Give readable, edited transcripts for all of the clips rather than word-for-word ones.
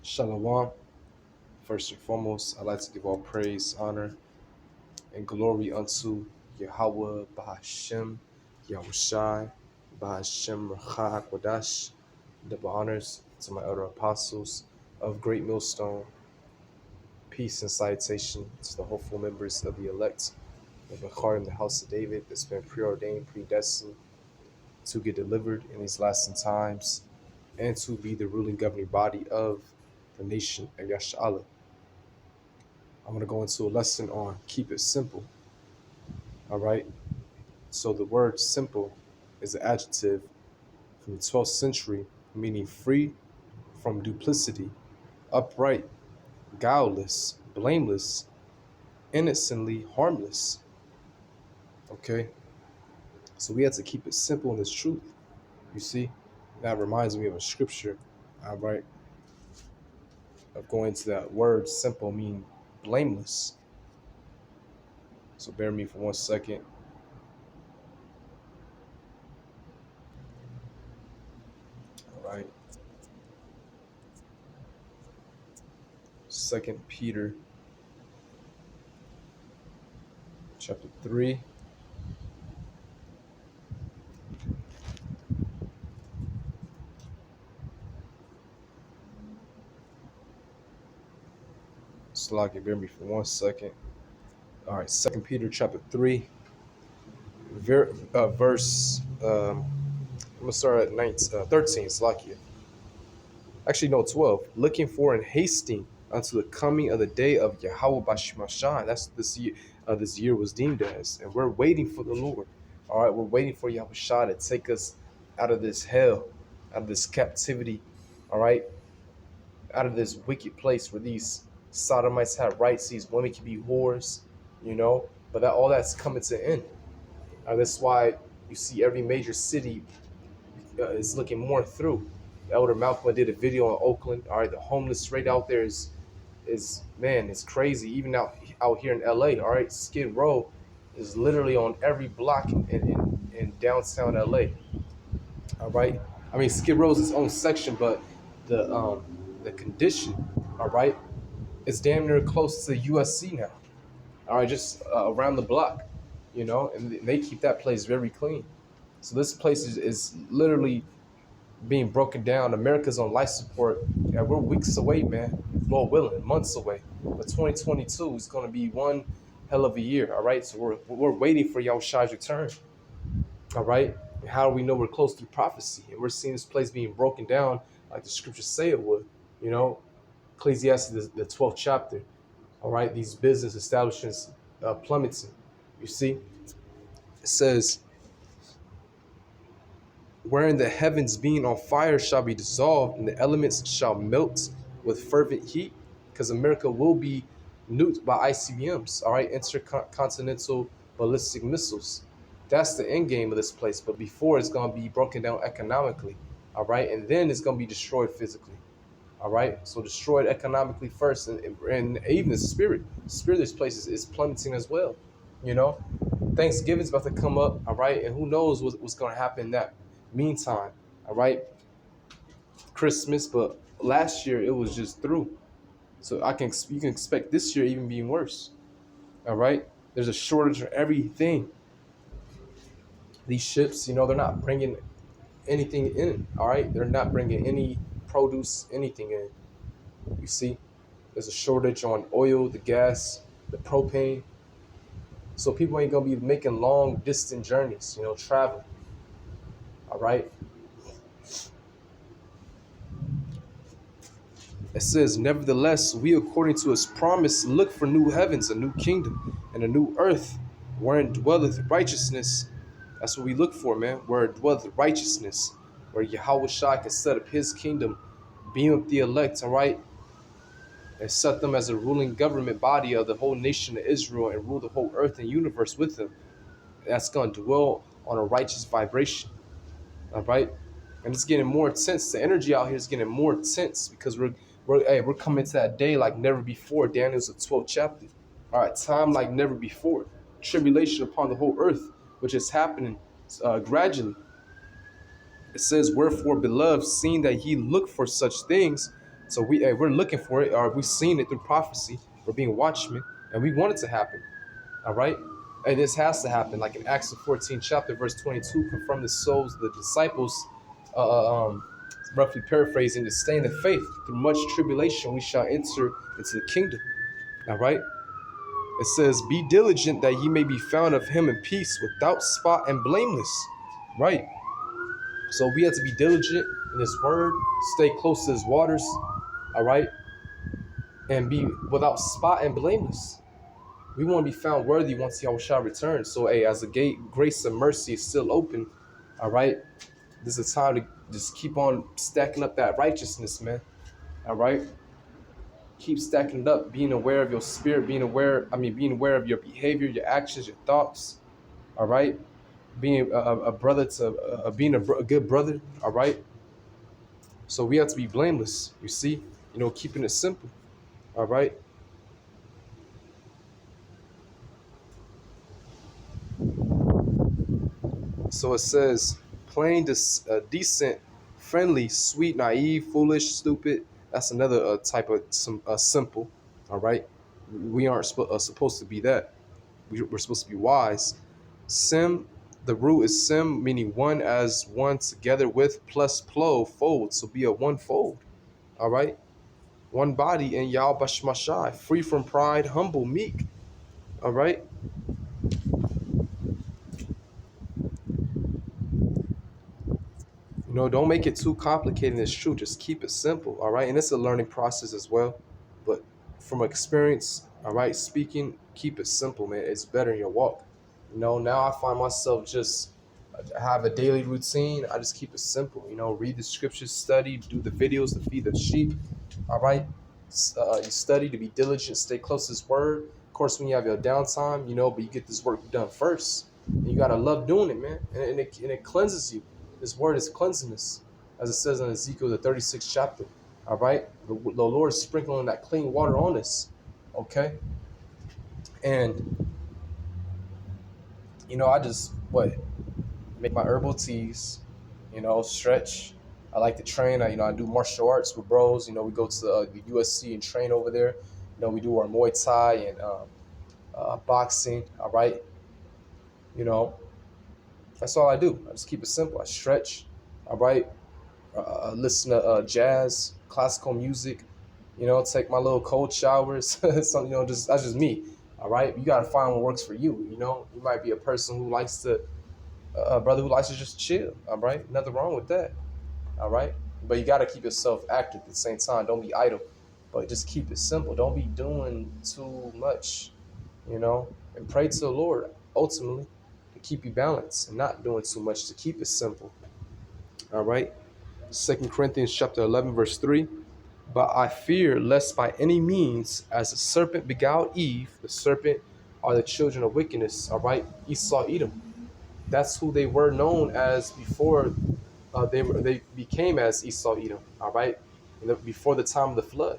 Shalom. First and foremost, I'd like to give all praise, honor, and glory unto Yahweh Bahashem, Yahushai, Bahashem Rachah Kodash. Double honors to my elder apostles of Great Millstone. Peace and salutation to the hopeful members of the elect of Bechar in the house of David that's been preordained, predestined to get delivered in these last times and to be the ruling governing body of the nation of Yasha'Allah. I'm going to go into a lesson on keep it simple. All right. So the word simple is an adjective from the 12th century meaning free from duplicity, upright, guileless, blameless, innocently harmless. Okay. So we have to keep it simple in this truth. You see, that reminds me of a scripture. All right. Of going to that word simple mean blameless. So bear with me for 1 second. All right. 2 Peter chapter 3. Slug, bear me for 1 second. All right, 2 Peter chapter 3, verse, I'm going to start at 13, Slakia. Actually, no, 12. Looking for and hasting unto the coming of the day of Yahweh Bashimashah. That's this year was deemed as. And we're waiting for the Lord. All right, we're waiting for Yahushua to take us out of this hell, out of this captivity, all right, out of this wicked place where these sodomites have rights, these women can be whores, but that all that's coming to an end. That's why you see every major city is looking more through. Elder Malcolm did a video on Oakland. All right, the homeless rate out there is man, it's crazy. Even out here in LA, all right, Skid Row is literally on every block in downtown LA. All right, I mean Skid Row is its own section, but the condition, all right, is damn near close to USC now. All right, just around the block, and they keep that place very clean. So this place is literally being broken down. America's on life support. Yeah, we're weeks away, man. Lord willing, months away. But 2022 is going to be one hell of a year, all right? So we're waiting for Yahushua's return, all right? And how do we know we're close to prophecy? And we're seeing this place being broken down like the scriptures say it would, Ecclesiastes, the 12th chapter, all right? These business establishments plummeting. You see? It says, wherein the heavens being on fire shall be dissolved, and the elements shall melt with fervent heat, because America will be nuked by ICBMs, all right, intercontinental ballistic missiles. That's the end game of this place. But before, it's going to be broken down economically, all right, and then it's going to be destroyed physically, all right. So destroyed economically first, and even the spirit of this place is plummeting as well. Thanksgiving's about to come up, all right, and who knows what's going to happen in that meantime, all right. Christmas, but last year it was just through, so you can expect this year even being worse, all right. There's a shortage of everything. These ships, they're not bringing anything in, all right. They're not bringing any produce, anything in. You see, there's a shortage on oil, the gas, the propane. So people ain't gonna be making long distant journeys, traveling. All right. It says, nevertheless, we according to his promise look for new heavens, a new kingdom, and a new earth, wherein dwelleth righteousness. That's what we look for, man. Where dwelleth righteousness, where Yahweh Shai can set up his kingdom, beam up the elect, all right, and set them as a ruling government body of the whole nation of Israel and rule the whole earth and universe with them. That's going to dwell on a righteous vibration, all right? And it's getting more intense. The energy out here is getting more intense because we're coming to that day like never before. Daniel's the 12th chapter. All right, time like never before. Tribulation upon the whole earth, which is happening gradually. It says, wherefore, beloved, seeing that ye look for such things, So we're looking for it, or we've seen it through prophecy. We're being watchmen, and we want it to happen. All right, and this has to happen. Like in Acts the 14th chapter, verse 22, confirm the souls of the disciples. Roughly paraphrasing, to stay in the faith through much tribulation, we shall enter into the kingdom. All right. It says, "Be diligent that ye may be found of him in peace, without spot and blameless." Right. So we have to be diligent in His word, stay close to His waters. All right, and be without spot and blameless. We want to be found worthy once Yahushua returns. So, hey, as the gate, grace and mercy is still open. All right, this is a time to just keep on stacking up that righteousness, man. All right, keep stacking it up, being aware of your spirit, being aware of your behavior, your actions, your thoughts. All right, being a brother to being a good brother. All right, so we have to be blameless. You see, keeping it simple. All right. So it says, plain, decent, friendly, sweet, naive, foolish, stupid. That's another type of simple. All right. We aren't supposed to be that. We're supposed to be wise. Sim, the root is sim, meaning one as one together with, plus plo, fold. So be a one fold. All right. One body in Yah Bashmashai, free from pride, humble, meek. All right. Don't make it too complicated. It's true. Just keep it simple. All right. And it's a learning process as well. But from experience, all right, speaking, keep it simple, man. It's better in your walk. Now I find myself just have a daily routine. I just keep it simple. Read the scriptures, study, do the videos to feed the sheep. All right. You study to be diligent, stay close to His word. Of course, when you have your downtime, but you get this work done first. And you got to love doing it, man. And it cleanses you. This word is cleansing us, as it says in Ezekiel, the 36th chapter. All right. The Lord is sprinkling that clean water on us. Okay. And, I just, make my herbal teas, stretch. I like to train. I do martial arts with bros. We go to the USC and train over there. We do our Muay Thai and boxing. All right. That's all I do. I just keep it simple. I stretch. All right. Listen to jazz, classical music. Take my little cold showers. Something. That's just me. All right. You gotta find what works for you. You might be a person who likes to, a brother who likes to just chill. All right. Nothing wrong with that. All right. But you gotta keep yourself active at the same time. Don't be idle. But just keep it simple. Don't be doing too much. And pray to the Lord ultimately to keep you balanced and not doing too much, to keep it simple. All right. 2 Corinthians chapter 11, verse 3. But I fear lest by any means, as the serpent beguiled Eve, the serpent are the children of wickedness. All right. Esau, Edom. That's who they were known as before they became as Esau, Edom. All right. Before the time of the flood.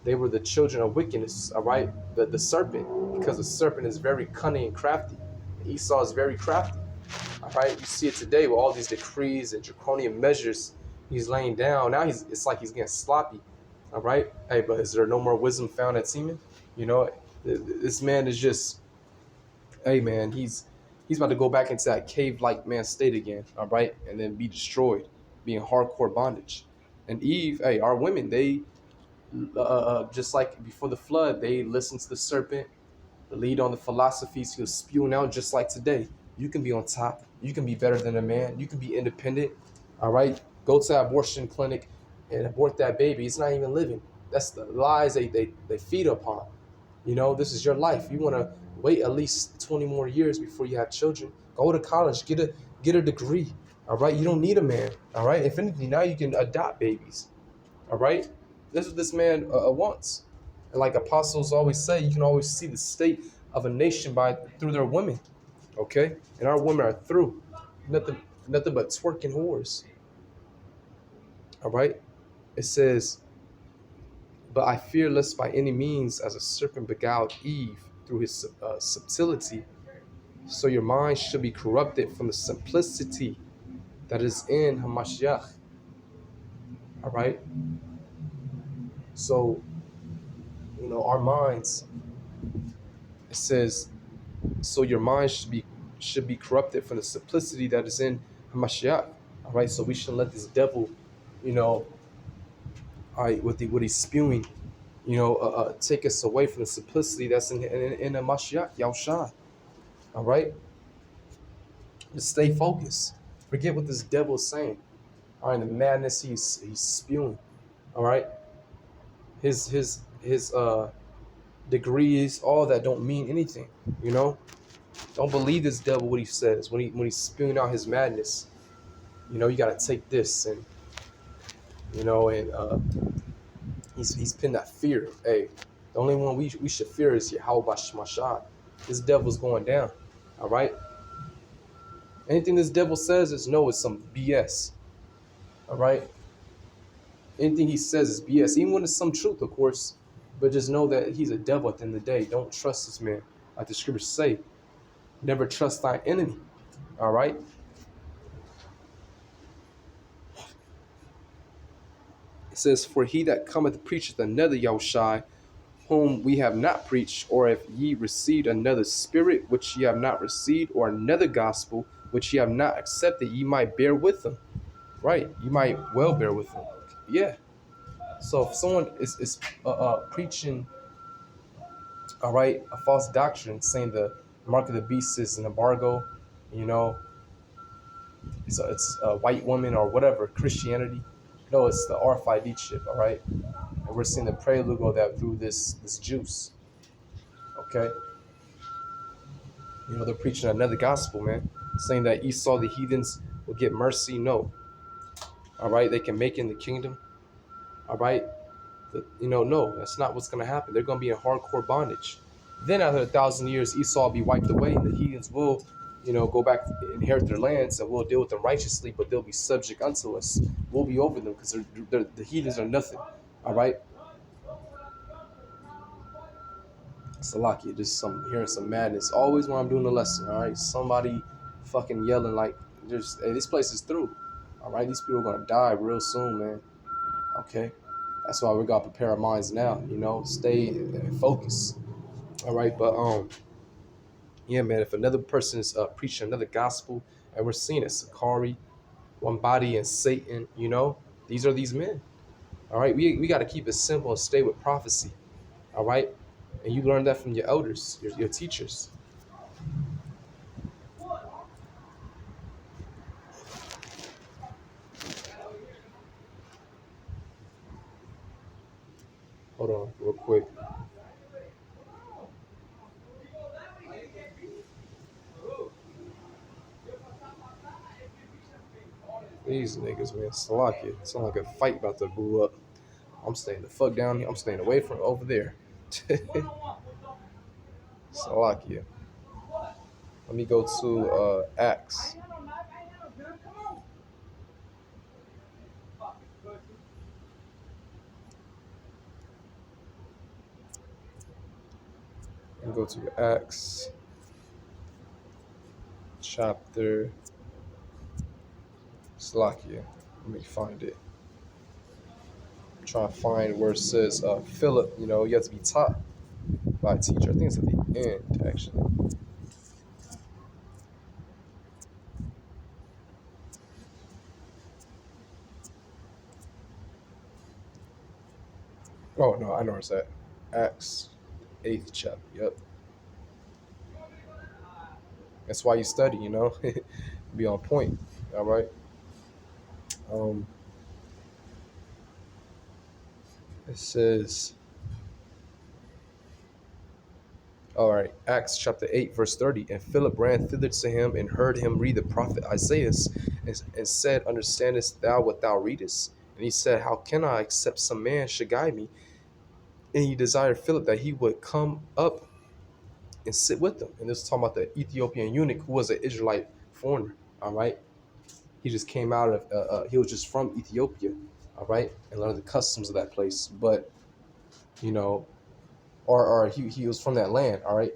They were the children of wickedness, all right? The serpent, because the serpent is very cunning and crafty. Esau is very crafty, all right? You see it today with all these decrees and draconian measures he's laying down. Now it's like he's getting sloppy, all right? Hey, but is there no more wisdom found at Seaman? This man is just, hey, man, he's about to go back into that cave-like man state again, all right? And then be destroyed, be in hardcore bondage. And Eve, hey, our women, they just like before the flood, they listened to the serpent, lead on the philosophies he was spewing out, just like today. You can be on top. You can be better than a man. You can be independent. All right. Go to an abortion clinic and abort that baby. It's not even living. That's the lies they feed upon. This is your life. You want to wait at least 20 more years before you have children. Go to college. Get a degree. All right. You don't need a man. All right. If anything, now you can adopt babies. All right. This is what this man wants. And like apostles always say, you can always see the state of a nation through their women. Okay? And our women are through. Nothing but twerking whores. All right? It says, but I fear lest by any means, as a serpent beguiled Eve through his subtlety, so your mind should be corrupted from the simplicity that is in Hamashiach. All right? So, our minds, it says, so your mind should be corrupted from the simplicity that is in Hamashiach. All right, so we shouldn't let this devil, you know, all right, what he's spewing, take us away from the simplicity that's in the Mashiach, Yahushua. All right, just stay focused. Forget what this devil is saying. All right, the madness he's spewing. All right, his degrees, all that don't mean anything. You know, don't believe this devil what he says when he's spewing out his madness. You got to take this and he's pinned that fear. Hey, the only one we should fear is Yahweh Bashmashad. This devil's going down. All right. Anything this devil says is no, it's some BS. All right. Anything he says is BS, even when it's some truth, of course. But just know that he's a devil at the end of the day. Don't trust this man. Like the scriptures say, never trust thy enemy. All right. It says, for he that cometh preacheth another Yahushai, whom we have not preached, or if ye received another spirit which ye have not received, or another gospel which ye have not accepted, ye might bear with them. Right, you might well bear with them. Yeah. So if someone is preaching, all right, a false doctrine, saying the mark of the beast is an embargo, you know, it's a white woman or whatever, Christianity. No, it's the RFID chip, all right? And we're seeing the prelude go that through this juice, okay? They're preaching another gospel, man, saying that Esau, the heathens, will get mercy. No, all right? They can make it in the kingdom, all right? No, that's not what's going to happen. They're going to be in hardcore bondage. Then after 1,000 years, Esau will be wiped away, and the heathens will, go back, inherit their lands, and we'll deal with them righteously, but they'll be subject unto us. We'll be over them because the heathens are nothing, all right? Salakia, just hearing some madness. Always when I'm doing the lesson, all right? Somebody fucking yelling like, hey, this place is through, all right? These people are going to die real soon, man, okay? That's why we got to prepare our minds now, stay and focus, all right? But, yeah, man, if another person is preaching another gospel, and we're seeing it, Sakari, one body, and Satan, these are these men, all right? We got to keep it simple and stay with prophecy, all right? And you learn that from your elders, your teachers. Hold on, real quick. These niggas, man, Salakia. It sound like a fight about to brew up. I'm staying the fuck down here. I'm staying away from over there. Salakia. Let me go to Acts. Let me go to Acts chapter. Salakia. Let me find it. I'm trying to find where it says Philip, you have to be taught by a teacher. I think it's at the end, actually. Oh, no, I know where it's at. Acts 8th chapter. Yep. That's why you study, be on point. All right. It says, all right, Acts chapter 8, verse 30. And Philip ran thither to him and heard him read the prophet Isaiah and said, understandest thou what thou readest? And he said, how can I, except some man should guide me? And he desired Philip that he would come up and sit with them. And this is talking about the Ethiopian eunuch who was an Israelite foreigner. All right. He just came out of, he was just from Ethiopia. All right. And learned the customs of that place. But, or he was from that land. All right.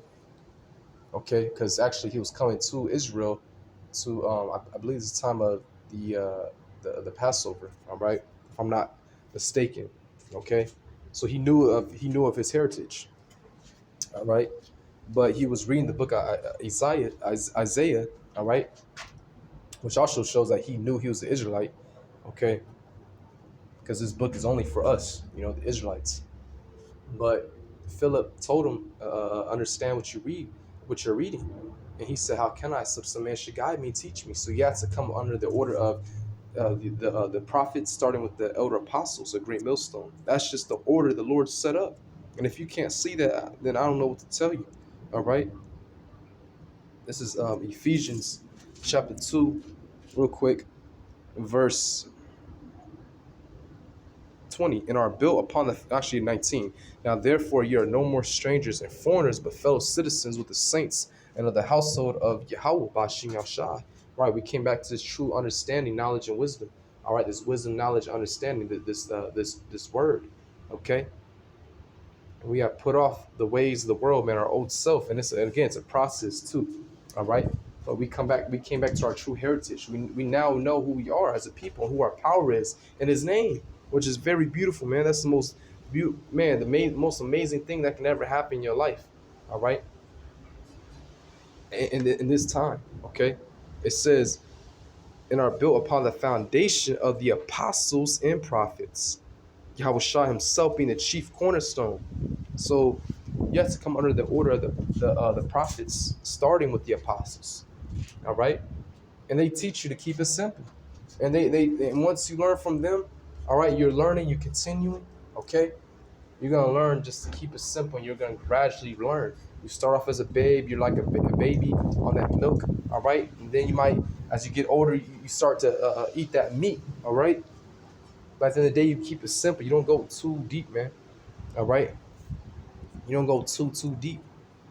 Okay. Because actually he was coming to Israel to, I believe it's the time of the Passover. All right. If I'm not mistaken. Okay. So he knew of his heritage. All right, but he was reading the book of Isaiah. All right, which also shows that he knew he was an Israelite. Okay, because this book is only for us, the Israelites. But Philip told him, understand what you read, what you're reading. And he said, how can I? So some man should guide me, teach me. So he had to come under the order of the prophets, starting with the elder apostles, a great millstone. That's just the order the Lord set up. And if you can't see that, then I don't know what to tell you. All right. This is Ephesians chapter 2, real quick, verse 20, and are built upon the, actually 19. Now therefore you are no more strangers and foreigners, but fellow citizens with the saints and of the household of Yahweh Bashim Yahshai. Right, we came back to this true understanding, knowledge, and wisdom. All right, this wisdom, knowledge, understanding, this word. Okay, and we have put off the ways of the world, man, our old self, and it's a process too. All right, but we came back to our true heritage. We now know who we are as a people, who our power is in His name, which is very beautiful, man. That's the most most amazing thing that can ever happen in your life. All right, in this time, okay, it says, and are built upon the foundation of the apostles and prophets. Yahweh Shah himself being the chief cornerstone. So you have to come under the order of the prophets, starting with the apostles. All right, and they teach you to keep it simple. And and once you learn from them, all right, you're learning, you're continuing. Okay, you're gonna learn just to keep it simple, and you're gonna gradually learn. You start off as a babe, you're like a baby on that milk. All right, and then you might, as you get older, you start to eat that meat. All right, but at the end of the day, you keep it simple. You don't go too deep, man. All right, you don't go too deep.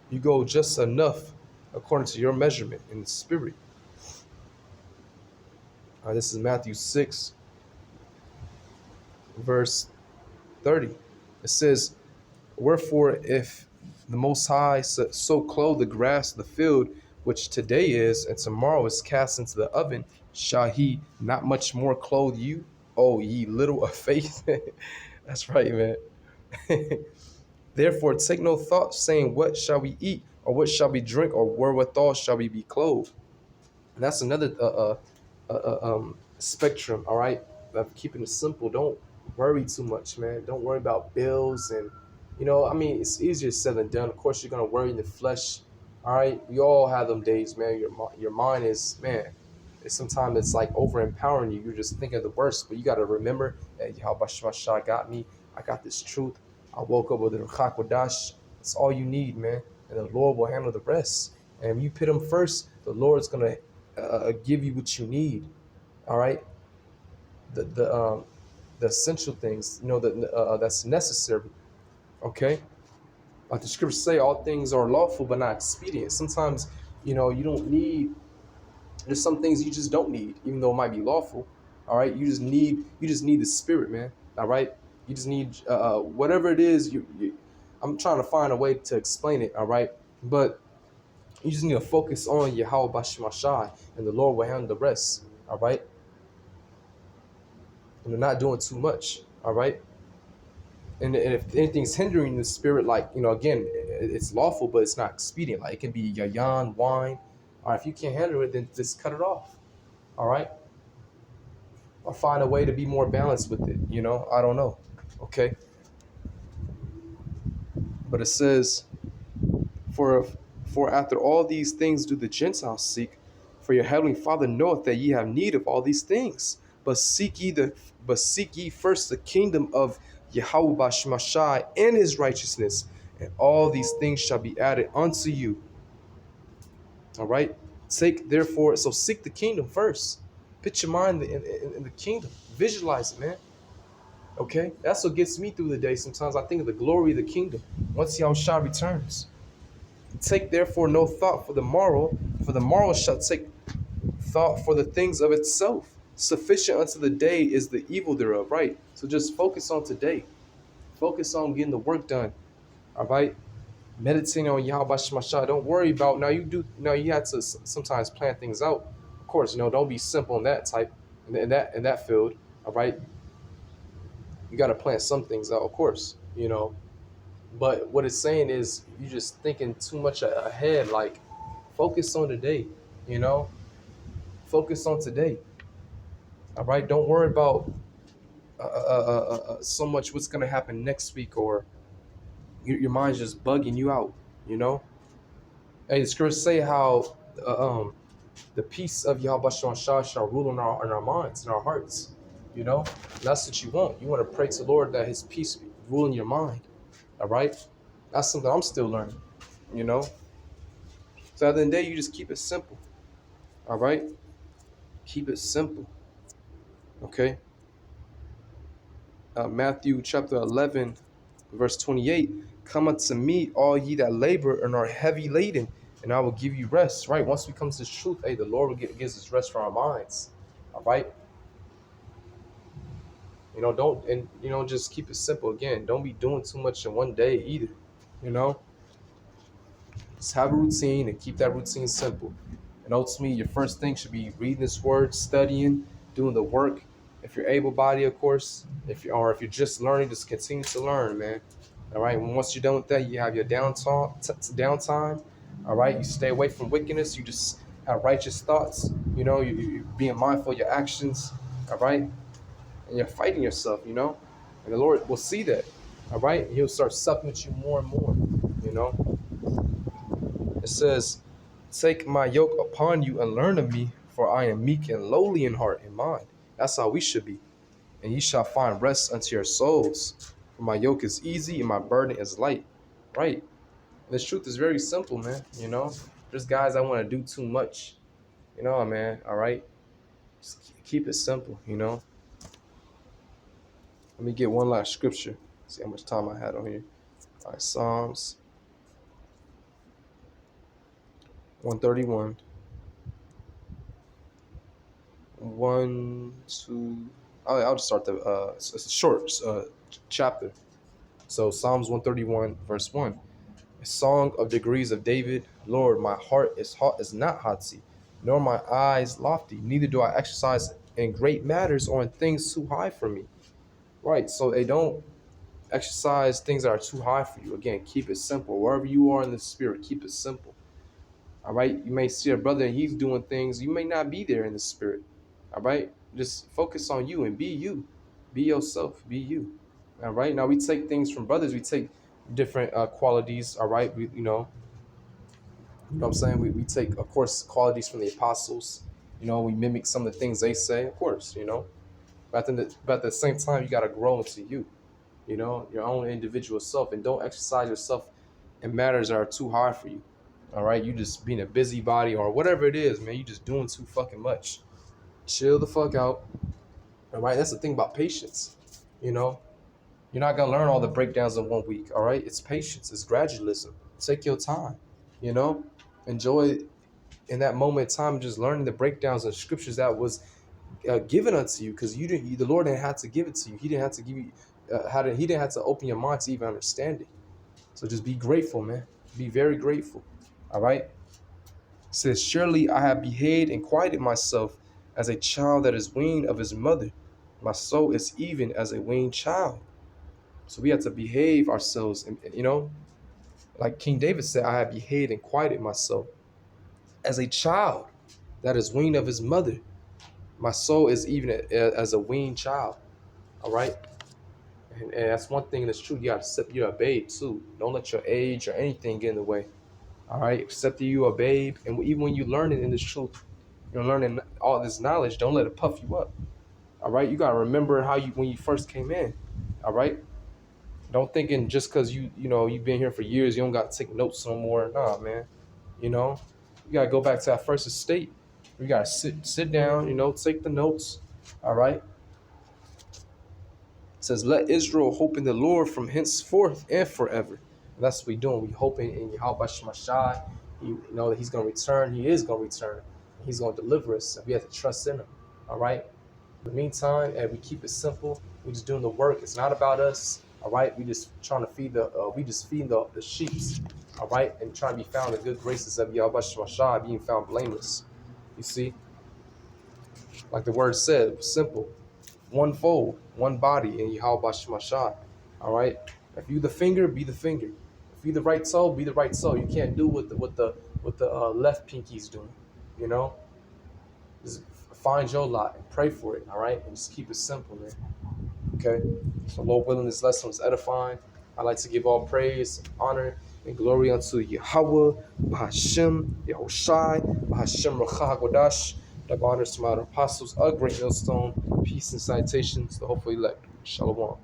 You go just enough according to your measurement in the spirit. All right, this is Matthew 6, verse 30. It says, wherefore, if the Most High so clothe the grass of the field, which today is and tomorrow is cast into the oven, shall He not much more clothe you, O ye little of faith? That's right, man. Therefore, take no thought, saying, what shall we eat, or what shall we drink, or wherewithal shall we be clothed? And that's another spectrum, all right, of keeping it simple. Don't worry too much, man. Don't worry about bills. And I mean, it's easier said than done. Of course, you're gonna worry in the flesh. All right, we all have them days, man. Your mind is, man, sometimes it's like over empowering you. You're just thinking of the worst, but you got to remember that Yahweh Shah got me. I got this truth. I woke up with the Ruach Kodash. It's all you need, man, and the Lord will handle the rest. And if you put Him first, the Lord's gonna give you what you need. All right, the essential things, that's necessary. Okay, like the scriptures say, all things are lawful but not expedient. Sometimes, you don't need. There's some things you just don't need, even though it might be lawful. All right, you just need the spirit, man. All right, you just need whatever it is. I'm trying to find a way to explain it. All right, but you just need to focus on Yahweh Bashim Shai, and the Lord will handle the rest. All right, and they're not doing too much. All right. And if anything's hindering the spirit, like, again, it's lawful, but it's not expedient. Like, it can be yayan, wine. All right, if you can't handle it, then just cut it off. All right? Or find a way to be more balanced with it. I don't know. Okay? But it says, for after all these things do the Gentiles seek, for your heavenly Father knoweth that ye have need of all these things. But seek ye first the kingdom of Yahweh Bashim Shai and His righteousness, and all these things shall be added unto you. All right. Seek the kingdom first. Put your mind in the kingdom. Visualize it, man. Okay, that's what gets me through the day. Sometimes I think of the glory of the kingdom once Yahushua returns. Take therefore no thought for the morrow shall take thought for the things of itself. Sufficient unto the day is the evil thereof, right? So just focus on today. Focus on getting the work done, all right? Meditating on Yahweh Shemashah. Don't worry about, now you have to sometimes plan things out. Of course, don't be simple in that type, in that field, all right? You got to plan some things out, of course, you know. But what it's saying is you just thinking too much ahead. Like, focus on today, you know. Focus on today. All right. Don't worry about so much what's gonna happen next week, or your mind's just bugging you out. You know. Hey, the scriptures say how the peace of Yahweh Shah shall rule in our minds, in our hearts. You know, and that's what you want. You want to pray to the Lord that His peace rule in your mind. All right. That's something I'm still learning. You know. So at the end of the day, you just keep it simple. All right. Keep it simple. Okay. Matthew chapter 11, verse 28. Come unto me, all ye that labor and are heavy laden, and I will give you rest. Right. Once we come to this truth, hey, the Lord gives us rest for our minds. All right. You know, don't, and you know, just keep it simple. Again, don't be doing too much in one day either. You know, just have a routine and keep that routine simple. And ultimately, your first thing should be reading this word, studying, doing the work. If you're able-bodied, of course. If you're just learning, just continue to learn, man. All right. And once you're done with that, you have your downtime. All right. You stay away from wickedness. You just have righteous thoughts. You know, you're being mindful of your actions. All right. And you're fighting yourself. You know, and the Lord will see that. All right. He'll start supping with you more and more. You know. It says, take my yoke upon you and learn of me, for I am meek and lowly in heart and mind. That's how we should be. And ye shall find rest unto your souls. For my yoke is easy and my burden is light. Right. And this truth is very simple, man. You know, there's guys that want to do too much. You know, man. All right. Just keep it simple, you know. Let me get one last scripture. See how much time I had on here. All right. Psalms 131. 1, 2. I'll just start it's a short chapter. So Psalms 131, verse 1. A song of degrees of David. Lord, my heart is not haughty, nor my eyes lofty. Neither do I exercise in great matters or in things too high for me. Right. So they don't exercise things that are too high for you. Again, keep it simple. Wherever you are in the spirit, keep it simple. All right. You may see a brother and he's doing things. You may not be there in the spirit. All right. Just focus on you and be you. Be yourself. Be you. All right. Now we take things from brothers. We take different qualities. All right. You know what I'm saying? We take, of course, qualities from the apostles. You know, we mimic some of the things they say, of course, you know. But at the same time, you got to grow into you, you know, your own individual self. And don't exercise yourself in matters that are too hard for you. All right. You just being a busybody or whatever it is, man. You just doing too fucking much. Chill the fuck out. All right. That's the thing about patience. You know, you're not going to learn all the breakdowns in 1 week. All right. It's patience. It's gradualism. Take your time, you know, enjoy in that moment in time, just learning the breakdowns of scriptures that was given unto you, because the Lord didn't have to give it to you. He didn't have to give you he didn't have to open your mind to even understand it. So just be grateful, man. Be very grateful. All right. It says, surely I have behaved and quieted myself as a child that is weaned of his mother. My soul is even as a weaned child. So we have to behave ourselves, and you know, like King David said, I have behaved and quieted myself as a child that is weaned of his mother. My soul is even as a weaned child. All right. And that's one thing that's true. You got to accept you're a babe too. Don't let your age or anything get in the way. All right. Accept that you're a babe. And even when you learn it in this truth, you're learning all this knowledge. Don't let it puff you up. All right. You got to remember how when you first came in. All right. Don't thinking just because you've been here for years, you don't got to take notes no more. Nah, man. You know, you got to go back to that first estate. You got to sit down, take the notes. All right. It says, let Israel hope in the Lord from henceforth and forever. And that's what we're doing. We hoping in Yahweh Shemashai. You know that he's going to return. He is going to return. He's going to deliver us. And we have to trust in him. All right. In the meantime, and we keep it simple. We're just doing the work. It's not about us. All right. We just trying to feed the sheep. All right. And trying to be found in the good graces of Yahweh Shemashai, being found blameless. You see, like the word said, simple. one fold, one body in Yahweh Shemashah. All right. If you the finger, be the finger. If you the right toe, be the right toe. You can't do what the left pinky's doing. You know, just find your lot and pray for it. All right, and just keep it simple, man. Okay. So Lord willing, this lesson was edifying. I'd like to give all praise, honor, and glory unto Yahweh, Bahashem, Yahushai, Bahashem Racha HaKodash. Double honors to my apostles, a great millstone, peace and citations, the hopefully elect. Shalom.